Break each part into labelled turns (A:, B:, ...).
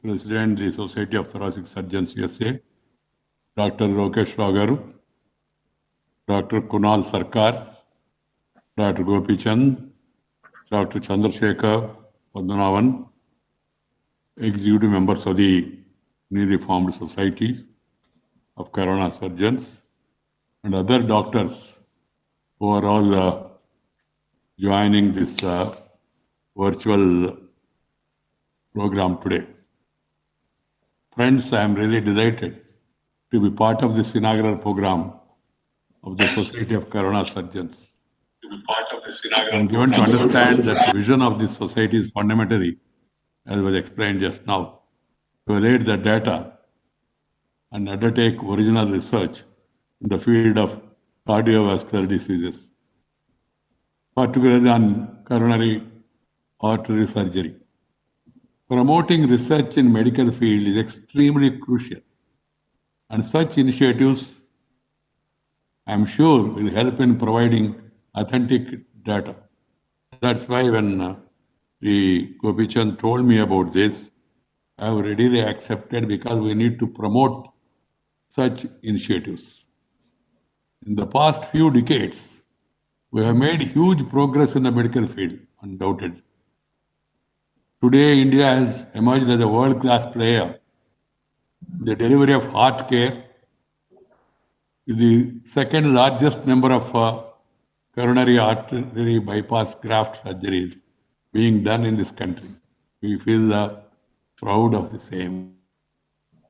A: President, the Society of Thoracic Surgeons USA, Dr. Lokesh Rao garu, Dr. Kunal Sarkar, Dr. Gopi Chand, Dr. Chandrasekhar Padmanavan, executive members of the newly formed Society of Corona Surgeons, and other doctors who are all joining this virtual program today. Friends, I am really delighted to be part of this inaugural program of the Society of Corona Surgeons. I am given to understand that the vision of this society is fundamentally, as was explained just now, to relate the data and undertake original research in the field of cardiovascular diseases, particularly on coronary artery surgery. Promoting research in medical field is extremely crucial, and such initiatives, I am sure, will help in providing authentic data. That's why when the Gopi Chand told me about this, I have readily accepted, because we need to promote such initiatives. In the past few decades, we have made huge progress in the medical field, undoubtedly. Today, India has emerged as a world-class player in the delivery of heart care, with the second largest number of coronary artery bypass graft surgeries being done in this country. We feel proud of the same.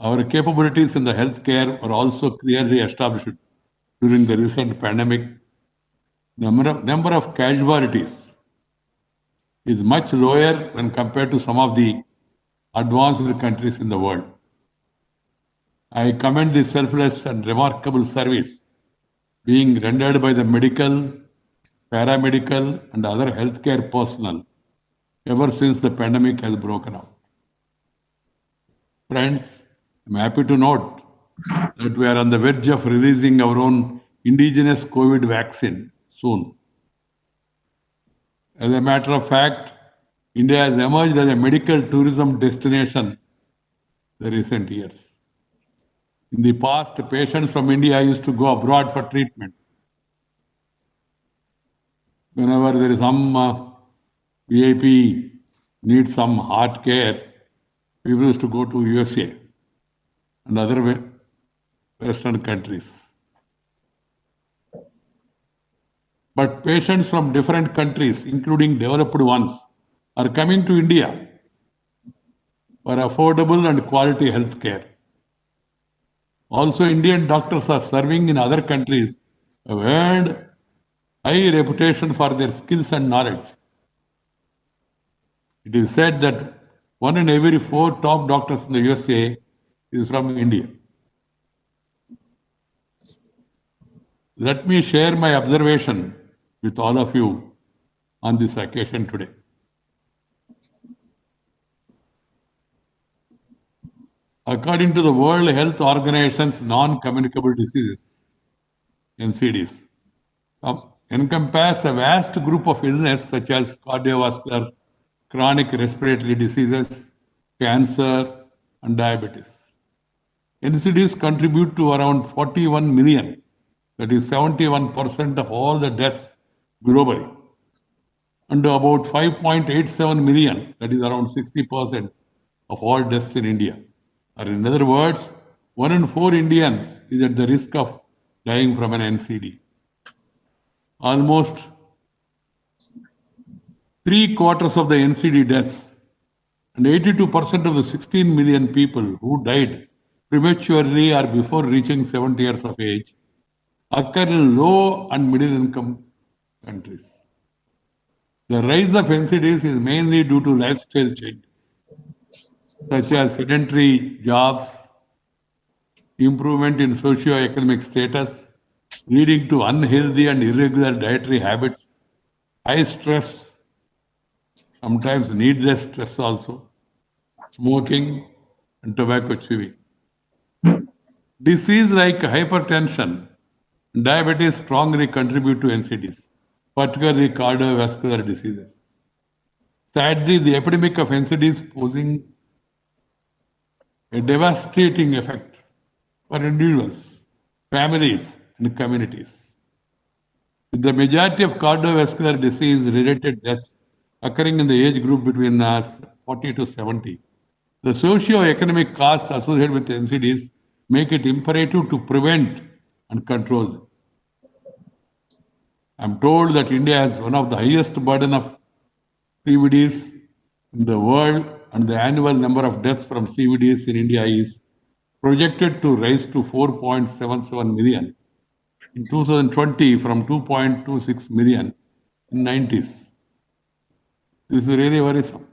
A: Our capabilities in the healthcare are also clearly established during the recent pandemic. Number of casualties is much lower when compared to some of the advanced countries in the world. I commend the selfless and remarkable service being rendered by the medical, paramedical, and other healthcare personnel ever since the pandemic has broken out. Friends, I'm happy to note that we are on the verge of releasing our own indigenous COVID vaccine soon. As a matter of fact, India has emerged as a medical tourism destination in the recent years. In the past, patients from India used to go abroad for treatment. Whenever there is some VIP needs some heart care, people used to go to USA and other Western countries. But patients from different countries, including developed ones, are coming to India for affordable and quality health care. Also, Indian doctors are serving in other countries have earned high reputation for their skills and knowledge. It is said that 1 in every 4 top doctors in the USA is from India. Let me share my observation with all of you on this occasion today. According to the World Health Organization's non-communicable diseases, NCDs, encompass a vast group of illness such as cardiovascular, chronic respiratory diseases, cancer, and diabetes. NCDs contribute to around 41 million, that is 71% of all the deaths globally, and about 5.87 million, that is around 60% of all deaths in India. Or in other words, 1 in 4 Indians is at the risk of dying from an NCD. Almost 3/4 of the NCD deaths and 82% of the 16 million people who died prematurely or before reaching 70 years of age occur in low and middle income countries. The rise of NCDs is mainly due to lifestyle changes, such as sedentary jobs, improvement in socio-economic status, leading to unhealthy and irregular dietary habits, high stress, sometimes needless stress also, smoking, and tobacco chewing. Disease like hypertension and diabetes strongly contribute to NCDs, particularly cardiovascular diseases. Sadly, the epidemic of NCDs posing a devastating effect for individuals, families, and communities. With the majority of cardiovascular disease-related deaths occurring in the age group between 40 to 70, the socio-economic costs associated with NCDs make it imperative to prevent and control them. I'm told that India has one of the highest burden of CVDs in the world, and the annual number of deaths from CVDs in India is projected to rise to 4.77 million in 2020 from 2.26 million in 90s. This is really worrisome.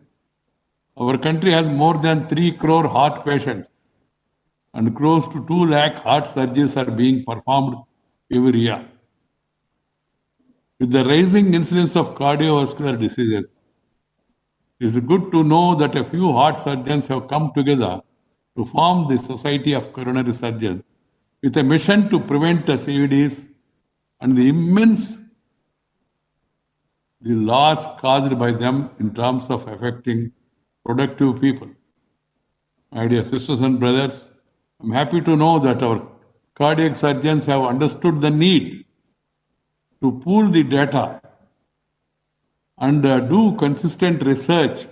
A: Our country has more than 3 crore heart patients, and close to 2 lakh heart surgeries are being performed every year. With the rising incidence of cardiovascular diseases, it is good to know that a few heart surgeons have come together to form the Society of Coronary Surgeons with a mission to prevent CVDs and the immense loss caused by them in terms of affecting productive people. My dear sisters and brothers, I'm happy to know that our cardiac surgeons have understood the need to pool the data and do consistent research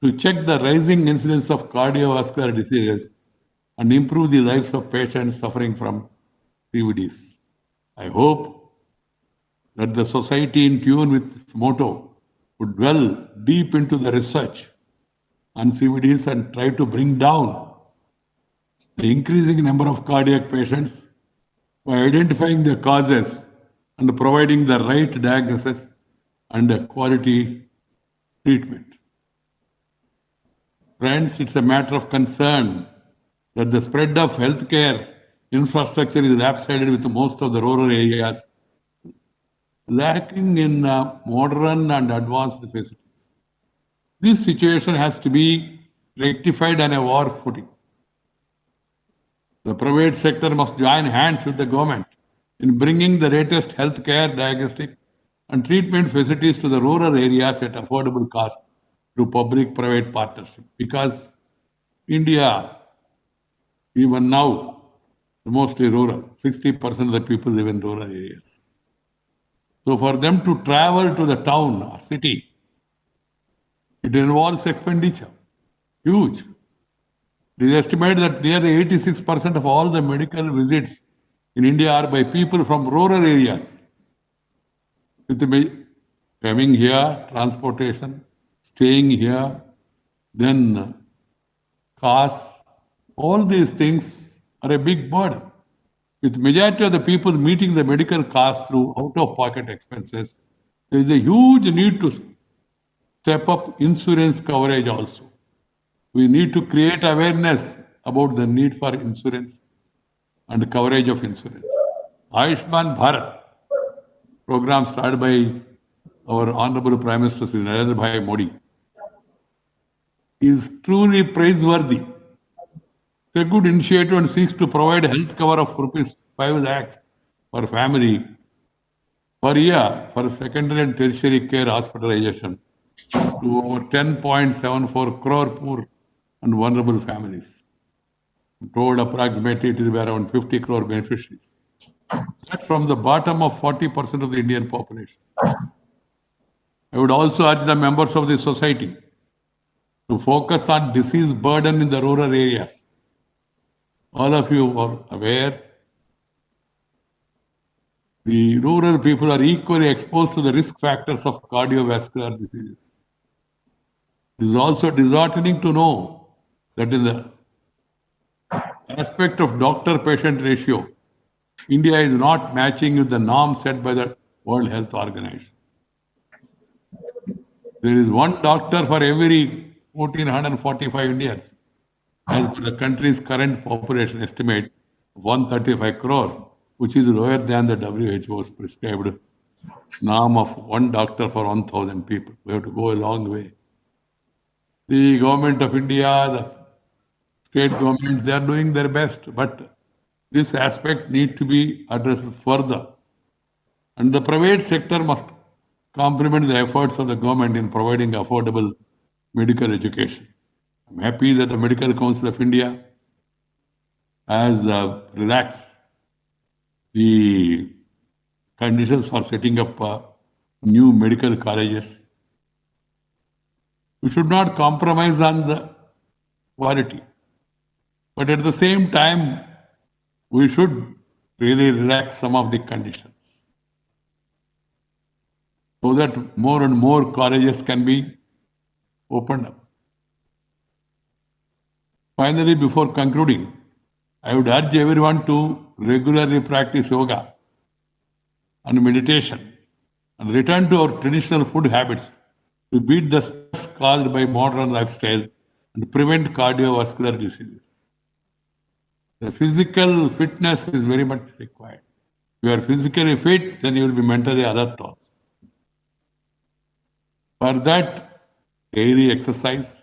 A: to check the rising incidence of cardiovascular diseases and improve the lives of patients suffering from CVDs. I hope that the society, in tune with its motto, would dwell deep into the research on CVDs and try to bring down the increasing number of cardiac patients by identifying the causes and providing the right diagnosis and quality treatment. Friends, it's a matter of concern that the spread of healthcare infrastructure is lopsided, with most of the rural areas lacking in modern and advanced facilities. This situation has to be rectified on a war footing. The private sector must join hands with the government in bringing the latest healthcare, diagnostic, and treatment facilities to the rural areas at affordable cost through public-private partnership. Because India, even now, is mostly rural. 60% of the people live in rural areas. So for them to travel to the town or city, it involves expenditure, huge. It is estimated that nearly 86% of all the medical visits in India are by people from rural areas. With the coming here, transportation, staying here, then costs, all these things are a big burden. With majority of the people meeting the medical costs through out-of-pocket expenses, there is a huge need to step up insurance coverage also. We need to create awareness about the need for insurance and coverage of insurance. Ayushman Bharat program started by our Honorable Prime Minister Sri Narendra Bhai Modi is truly praiseworthy. It's a good initiative and seeks to provide health cover of rupees 5 lakhs per family per year for secondary and tertiary care hospitalization to over 10.74 crore poor and vulnerable families. I'm told approximately it will be around 50 crore beneficiaries. That's from the bottom of 40% of the Indian population. I would also urge the members of the society to focus on disease burden in the rural areas. All of you are aware the rural people are equally exposed to the risk factors of cardiovascular diseases. It is also disheartening to know that in the aspect of doctor-patient ratio, India is not matching with the norm set by the World Health Organization. There is one doctor for every 1,445 Indians, as per the country's current population estimate of 135 crore, which is lower than the WHO's prescribed norm of one doctor for 1,000 people. We have to go a long way. The government of India, the state governments, they are doing their best, but this aspect needs to be addressed further. And the private sector must compliment the efforts of the government in providing affordable medical education. I'm happy that the Medical Council of India has relaxed the conditions for setting up new medical colleges. We should not compromise on the quality, but at the same time, we should really relax some of the conditions so that more and more colleges can be opened up. Finally, before concluding, I would urge everyone to regularly practice yoga and meditation and return to our traditional food habits to beat the stress caused by modern lifestyle and prevent cardiovascular diseases. The physical fitness is very much required. If you are physically fit, then you will be mentally alert also. For that, daily exercise,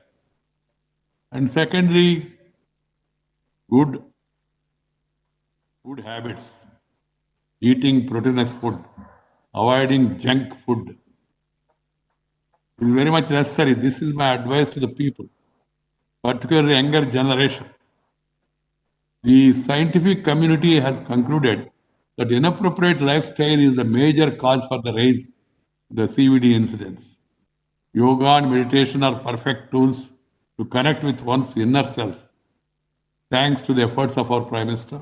A: and secondly, good food habits, eating proteinous food, avoiding junk food is very much necessary. This is my advice to the people, particularly younger generation. The scientific community has concluded that inappropriate lifestyle is the major cause for the rise of the CVD incidence. Yoga and meditation are perfect tools to connect with one's inner self. Thanks to the efforts of our Prime Minister,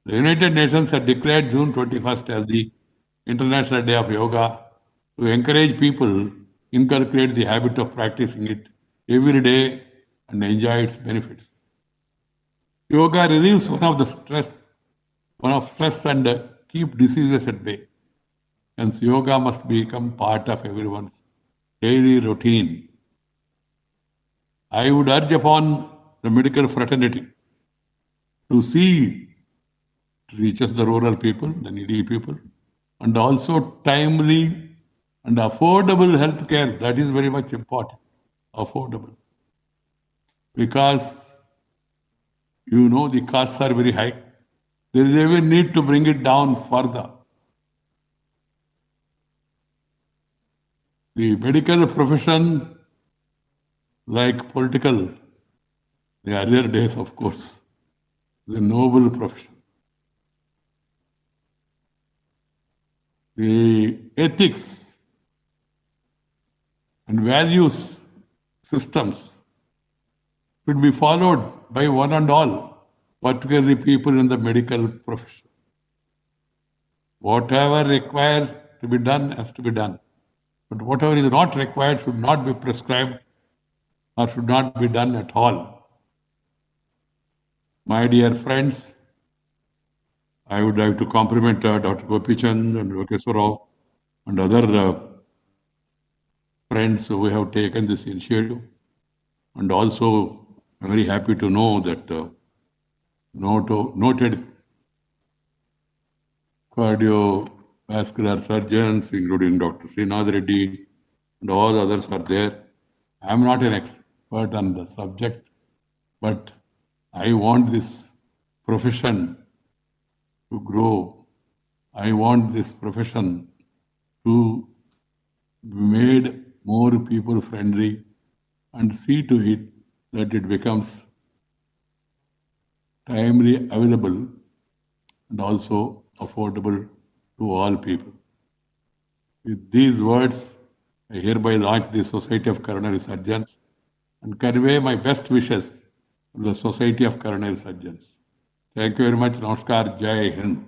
A: the United Nations had declared June 21st as the International Day of Yoga to encourage people inculcate the habit of practicing it every day and enjoy its benefits. Yoga relieves one of stress and keep diseases at bay. Hence, yoga must become part of everyone's daily routine. I would urge upon the medical fraternity to see it reaches the rural people, the needy people, and also timely and affordable health care. That is very much important. Affordable. Because you know the costs are very high. There is even need to bring it down further. The medical profession, like political, the earlier days, of course, is a noble profession. The ethics and values systems should be followed by one and all, particularly people in the medical profession. Whatever required to be done has to be done. But whatever is not required should not be prescribed or should not be done at all. My dear friends, I would like to compliment Dr. Gopichand and Lokeswarao and other friends who have taken this initiative. And also, I'm very happy to know that noted cardiovascular surgeons, including Dr. Srinath Reddy and all others are there. I'm not an expert on the subject, but I want this profession to grow. I want this profession to be made more people friendly and see to it that it becomes timely available and also affordable to all people. With these words, I hereby launch the Society of Coronary Surgeons and convey my best wishes to the Society of Coronary Surgeons. Thank you very much. Namaskar. Jai Hind.